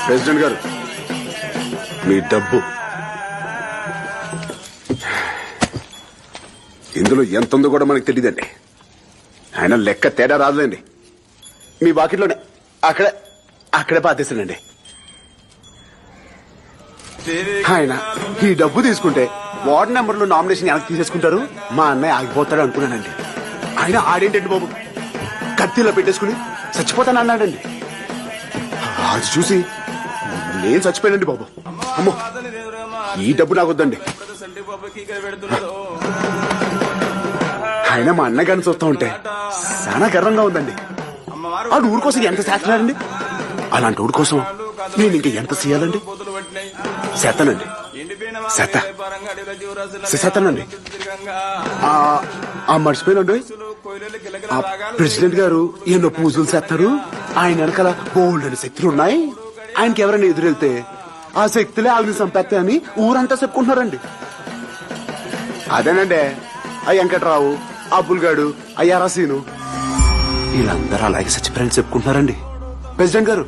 President గారు మీ డబ్బు ఇందులో ఎంత ఉందో కూడా మనకు తెలియదండి. ఆయన లెక్క తేడా రాదులేండి. మీ బాకెట్లోనే అక్కడే పాతేసానండి. ఆయన ఈ డబ్బు తీసుకుంటే వార్డు నెంబర్లో నామినేషన్ వెనక్కి తీసేసుకుంటారు, మా అన్నయ్య ఆగిపోతాడు అనుకున్నానండి. ఆయన ఆడేంటండి బాబు, కత్తిలో పెట్టేసుకుని చచ్చిపోతానన్నాడండి. అది చూసి నేను చచ్చిపోయానండి బాబు. అమ్మో, ఈ డబ్బు నాకు వద్దండి. ఆయన మా అన్నగారిని చూస్తా ఉంటే చాలా గర్వంగా ఉందండి. ఆ ఊరి కోసం ఎంత చేస్తున్నాడండి. అలాంటి ఊరి కోసం నేను ఇంక ఎంత చేయాలండి? చేస్తానండి, చేస్తానండి. మర్చిపోయినండి, ప్రెసిడెంట్ గారు ఎన్నో పూజలు చేస్తారు. ఆయన వెనకాల బోల్డ్ అని శక్తులు ఉన్నాయి. ఆయనకి ఎవరైనా ఎదురెళ్తే ఆ శక్తులే ఆవిని చంపేస్తాయని ఊరంతా చెప్పుకుంటున్నారండి. అదేనండి ఆ వెంకట్రావు, అబ్బుల్గాడు, అయ్యారాసీను వీళ్ళందరూ అలాగే చచ్చిపోయారని చెప్పుకుంటున్నారండి. ప్రెసిడెంట్ గారు